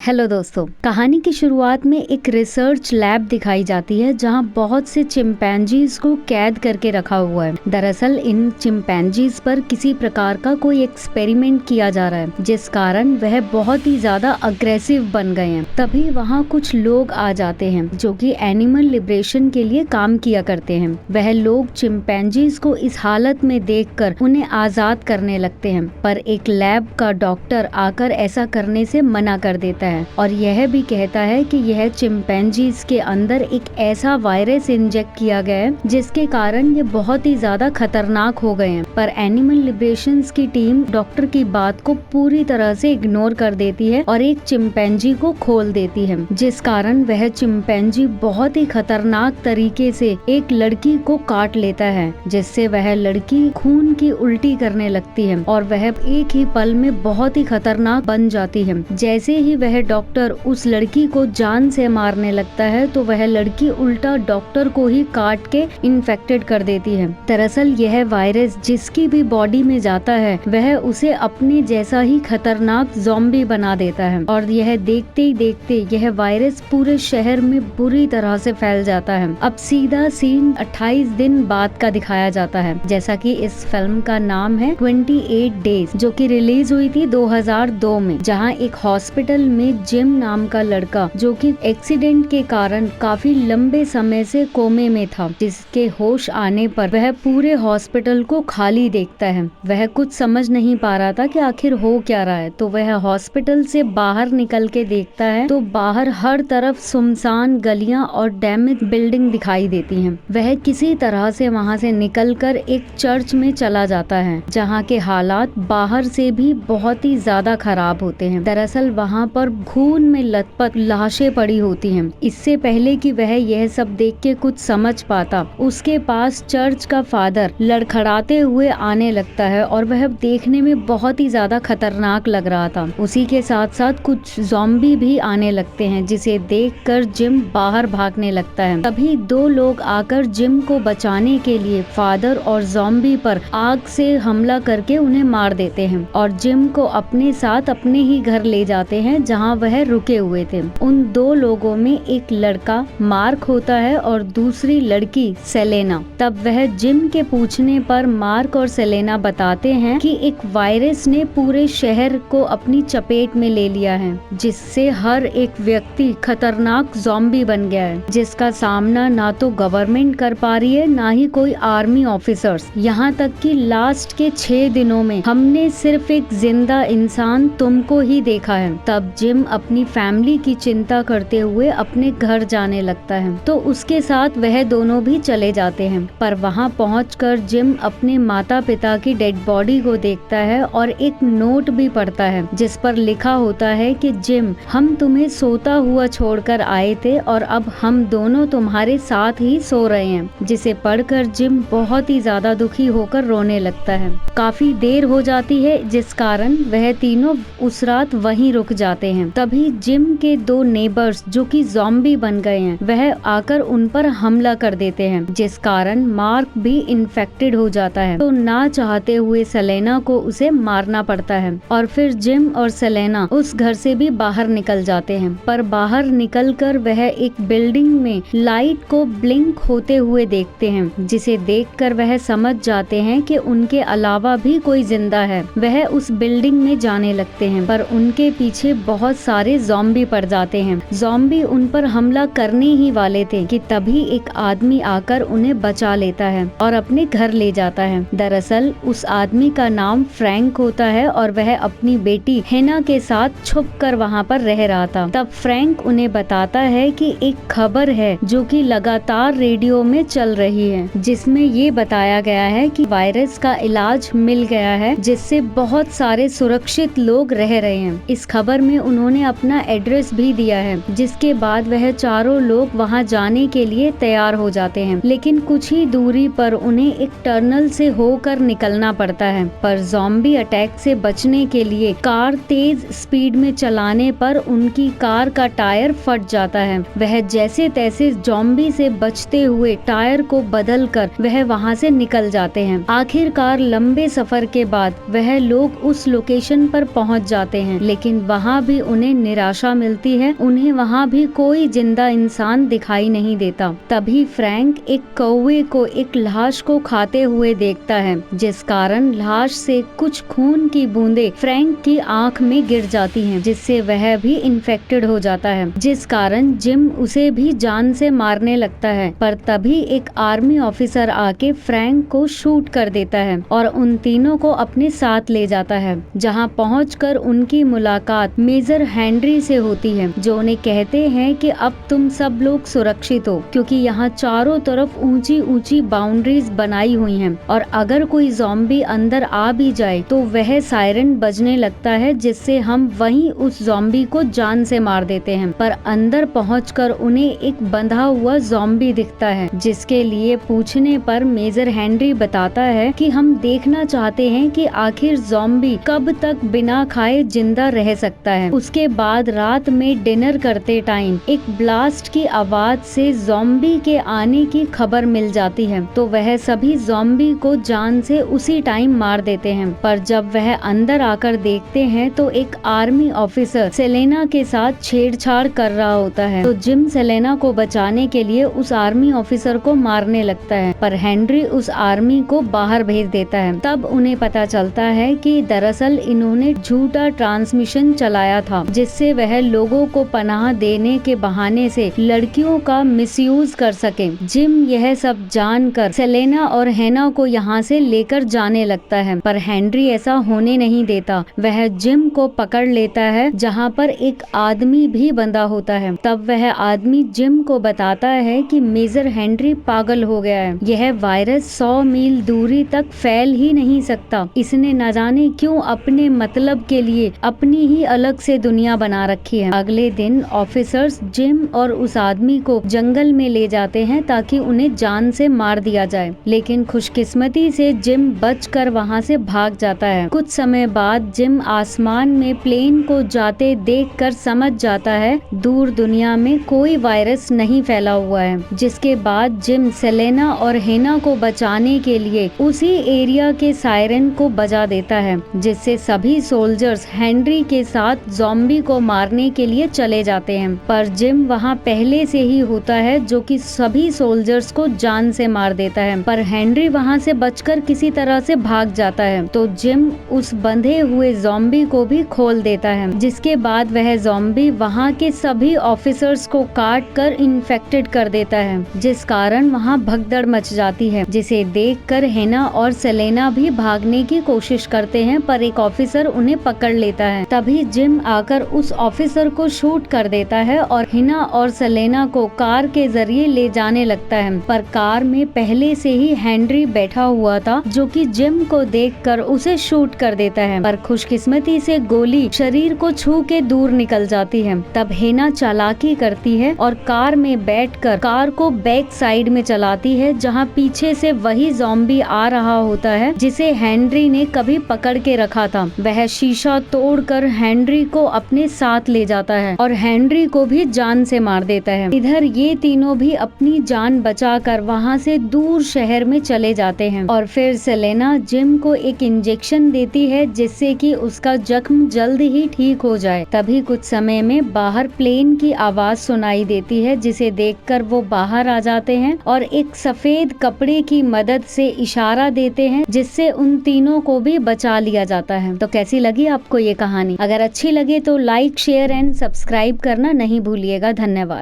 Hello दोस्तों, कहानी की शुरुआत में एक रिसर्च लैब दिखाई जाती है जहां बहुत से चिंपैंजीज को कैद करके रखा हुआ है। दरअसल इन चिंपैंजीज पर किसी प्रकार का कोई एक्सपेरिमेंट किया जा रहा है, जिस कारण वह बहुत ही ज्यादा अग्रेसिव बन गए हैं। तभी वहां कुछ लोग आ जाते हैं जो कि एनिमल लिबरेशन के लिए काम किया करते हैं। वह लोग चिंपैंजीज को इस हालत में देखकर उन्हें आजाद करने लगते हैं, पर एक लैब का डॉक्टर आकर ऐसा करने से मना कर देता है और यह भी कहता है कि यह चिंपैंजीज के अंदर एक ऐसा वायरस इंजेक्ट किया गया है जिसके कारण ये बहुत ही ज्यादा खतरनाक हो गए हैं। पर एनिमल लिबरेशंस की टीम डॉक्टर की बात को पूरी तरह से इग्नोर कर देती है और एक चिंपैंजी को खोल देती है, जिस कारण वह चिंपैंजी बहुत ही खतरनाक तरीके से एक लड़की को काट लेता है, जिससे वह लड़की खून की उल्टी करने लगती है और वह एक ही पल में बहुत ही खतरनाक बन जाती है। जैसे ही वह डॉक्टर उस लड़की को जान से मारने लगता है तो वह लड़की उल्टा डॉक्टर को ही काट के इन्फेक्टेड कर देती है। दरअसल यह वायरस जिसकी भी बॉडी में जाता है वह उसे अपने जैसा ही खतरनाक ज़ॉम्बी बना देता है और यह देखते ही देखते यह वायरस पूरे शहर में बुरी तरह से फैल जाता है। अब सीधा सीन 28 दिन बाद का दिखाया जाता है, जैसा कि इस फिल्म का नाम है 28 डेज, जो कि रिलीज हुई थी 2002 में, जहां एक हॉस्पिटल में जिम नाम का लड़का जो कि एक्सीडेंट के कारण काफी लंबे समय से कोमे में था, जिसके होश आने पर वह पूरे हॉस्पिटल को खाली देखता है। वह कुछ समझ नहीं पा रहा था कि आखिर हो क्या रहा है, तो वह हॉस्पिटल से बाहर निकल के देखता है तो बाहर हर तरफ सुनसान गलियां और डैमेज बिल्डिंग दिखाई देती हैं। वह किसी तरह से वहां से निकलकर एक चर्च में चला जाता है, जहां के हालात बाहर से भी बहुत ही ज्यादा खराब होते हैं। दरअसल वहां पर खून में लथपथ लाशें पड़ी होती हैं। इससे पहले कि वह यह सब देख के कुछ समझ पाता, उसके पास चर्च का फादर लड़खड़ाते हुए आने लगता है और वह देखने में बहुत ही ज्यादा खतरनाक लग रहा था। उसी के साथ साथ कुछ ज़ॉम्बी भी आने लगते हैं, जिसे देखकर जिम बाहर भागने लगता है। तभी दो लोग आकर जिम को बचाने के लिए फादर और ज़ॉम्बी पर आग से हमला करके उन्हें मार देते हैं और जिम को अपने साथ अपने ही घर ले जाते हैं जहां वह रुके हुए थे। उन दो लोगों में एक लड़का मार्क होता है और दूसरी लड़की सेलेना। तब वह जिम के पूछने पर मार्क और सेलेना बताते हैं कि एक वायरस ने पूरे शहर को अपनी चपेट में ले लिया है, जिससे हर एक व्यक्ति खतरनाक ज़ॉम्बी बन गया है, जिसका सामना ना तो गवर्नमेंट कर पा रही है ना ही कोई आर्मी ऑफिसर्स। यहाँ तक कि लास्ट के 6 दिनों में हमने सिर्फ एक जिंदा इंसान तुमको ही देखा है। तब जिम अपनी फैमिली की चिंता करते हुए अपने घर जाने लगता है, तो उसके साथ वह दोनों भी चले जाते हैं। पर वहां पहुंचकर जिम अपने माता पिता की डेड बॉडी को देखता है और एक नोट भी पढ़ता है, जिस पर लिखा होता है कि जिम, हम तुम्हें सोता हुआ छोड़कर आए थे और अब हम दोनों तुम्हारे साथ ही सो रहे हैं। जिसे पढ़कर जिम बहुत ही ज्यादा दुखी होकर रोने लगता है। काफी देर हो जाती है, जिस कारण वह तीनों उस रात वहीं रुक जाते हैं। तभी जिम के 2 नेबर्स जो कि ज़ॉम्बी बन गए हैं, वह आकर उन पर हमला कर देते हैं, जिस कारण मार्क भी इन्फेक्टेड हो जाता है। तो ना चाहते हुए सेलेना को उसे मारना पड़ता है और फिर जिम और सेलेना उस घर से भी बाहर निकल जाते हैं। पर बाहर निकलकर वह एक बिल्डिंग में लाइट को ब्लिंक होते हुए देखते हैं, जिसे देखकर वह समझ जाते हैं कि उनके अलावा भी कोई जिंदा है। वह उस बिल्डिंग में जाने लगते हैं, पर उनके पीछे बहुत सारे ज़ॉम्बी पड़ जाते हैं। ज़ॉम्बी उन पर हमला करने ही वाले थे कि तभी एक आदमी आकर उन्हें बचा लेता है और अपने घर ले जाता है। दरअसल उस आदमी का नाम फ्रैंक होता है और वह अपनी बेटी हेना के साथ छुपकर वहां पर रह रहा था। तब फ्रैंक उन्हें बताता है कि एक खबर है जो कि लगातार रेडियो में चल रही है, जिसमें ये बताया गया है कि वायरस का इलाज मिल गया है, जिससे बहुत सारे सुरक्षित लोग रह रहे हैं। इस खबर में उन्होंने अपना एड्रेस भी दिया है, जिसके बाद वह चारों लोग वहां जाने के लिए तैयार हो जाते हैं। लेकिन कुछ ही दूरी पर उन्हें एक टनल से होकर निकलना पड़ता है, पर ज़ॉम्बी अटैक से बचने के लिए कार तेज स्पीड में चलाने पर उनकी कार का टायर फट जाता है। वह जैसे तैसे ज़ॉम्बी से बचते हुए टायर को बदलकर वह वहां से निकल जाते हैं। आखिरकार लंबे सफर के बाद वह लोग उस लोकेशन पर पहुंच जाते हैं, लेकिन वहां भी उन्हें निराशा मिलती है। उन्हें वहाँ भी कोई जिंदा इंसान दिखाई नहीं देता। तभी फ्रैंक एक कौवे को एक लाश को खाते हुए देखता है, जिस कारण लाश से कुछ खून की बूंदें फ्रैंक की आंख में गिर जाती हैं, जिससे वह भी इन्फेक्टेड हो जाता है, जिस कारण जिम उसे भी जान से मारने लगता है। पर तभी एक आर्मी ऑफिसर आके फ्रैंक को शूट कर देता है और उन तीनों को अपने साथ ले जाता है, जहां पहुंचकर उनकी मुलाकात मेजर हेनरी से होती है, जो उन्हें कहते हैं कि अब तुम सब लोग सुरक्षित हो, क्योंकि यहाँ चारों तरफ ऊंची ऊंची बाउंड्रीज बनाई हुई हैं और अगर कोई ज़ॉम्बी अंदर आ भी जाए तो वह सायरन बजने लगता है, जिससे हम वहीं उस ज़ॉम्बी को जान से मार देते हैं। पर अंदर पहुंचकर उन्हें एक बंधा हुआ ज़ॉम्बी दिखता है, जिसके लिए पूछने पर मेजर हेनरी बताता है कि हम देखना चाहते हैं कि आखिर ज़ॉम्बी कब तक बिना खाए जिंदा रह सकता है। उसके बाद रात में डिनर करते टाइम एक ब्लास्ट की आवाज से ज़ॉम्बी के आने की खबर मिल जाती है, तो वह सभी ज़ॉम्बी को जान से उसी टाइम मार देते हैं। पर जब वह अंदर आकर देखते हैं तो एक आर्मी ऑफिसर सेलेना के साथ छेड़छाड़ कर रहा होता है, तो जिम सेलेना को बचाने के लिए उस आर्मी ऑफिसर को मारने लगता है, पर हेनरी उस आर्मी को बाहर भेज देता है। तब उन्हें पता चलता है कि दरअसल इन्होंने झूठा ट्रांसमिशन चलाया था, जिससे वह लोगों को पनाह देने के बहाने से लड़कियों का मिसयूज कर सके। जिम यह सब जानकर सेलेना और हेना को यहाँ से लेकर जाने लगता है, पर हेनरी ऐसा होने नहीं देता। वह जिम को पकड़ लेता है, जहाँ पर एक आदमी भी बंधा होता है। तब वह आदमी जिम को बताता है कि मेजर हेनरी पागल हो गया है, यह वायरस 100 मील दूरी तक फैल ही नहीं सकता। इसने न जाने क्यों अपने मतलब के लिए अपनी ही अलग से दुनिया बना रखी है। अगले दिन ऑफिसर्स जिम और उस आदमी को जंगल में ले जाते हैं ताकि उन्हें जान से मार दिया जाए, लेकिन खुशकिस्मती से जिम बचकर वहां से भाग जाता है। कुछ समय बाद जिम आसमान में प्लेन को जाते देखकर समझ जाता है दूर दुनिया में कोई वायरस नहीं फैला हुआ है, जिसके बाद जिम सेलेना और हेना को बचाने के लिए उसी एरिया के सायरन को बजा देता है, जिससे सभी सोल्जर्स हेनरी के साथ ज़ॉम्बी को मारने के लिए चले जाते हैं। पर जिम वहां पहले से ही होता है, जो कि सभी सोल्जर्स को जान से मार देता है। पर हेनरी वहां से बचकर किसी तरह से भाग जाता है, तो जिम उस बंधे हुए ज़ॉम्बी को भी खोल देता है, जिसके बाद वह ज़ॉम्बी वहां के सभी ऑफिसर्स को काट कर इन्फेक्टेड कर देता है, जिस कारण वहां भगदड़ मच जाती है, जिसे देखकर हेना और सेलेना भी भागने की कोशिश करते हैं, पर एक ऑफिसर उन्हें पकड़ लेता है। तभी जिम आकर उस ऑफिसर को शूट कर देता है और हेना और सेलेना को कार के जरिए ले जाने लगता है, पर कार में पहले से ही हेनरी बैठा हुआ था, जो कि जिम को देखकर उसे शूट कर देता है, पर खुशकिस्मती से गोली शरीर को छू के दूर निकल जाती है। तब हेना चालाकी करती है और कार में बैठकर कार को बैक साइड में चलाती है, जहां पीछे से वही ज़ॉम्बी आ रहा होता है जिसे हेनरी ने कभी पकड़ के रखा था। वह शीशा तोड़कर हेनरी को अपने साथ ले जाता है और हेनरी को भी जान से मार देता है। इधर ये तीनों भी अपनी जान बचाकर वहां से दूर शहर में चले जाते हैं और फिर सेलेना जिम को एक इंजेक्शन देती है, जिससे कि उसका जख्म जल्द ही ठीक हो जाए। तभी कुछ समय में बाहर प्लेन की आवाज सुनाई देती है, जिसे देखकर वो बाहर आ जाते हैं और एक सफेद कपड़े की मदद से इशारा देते हैं, जिससे उन तीनों को भी बचा लिया जाता है। तो कैसी लगी आपको ये कहानी? अगर अच्छी लगे तो लाइक, शेयर एंड सब्सक्राइब करना नहीं भूलिएगा। धन्यवाद।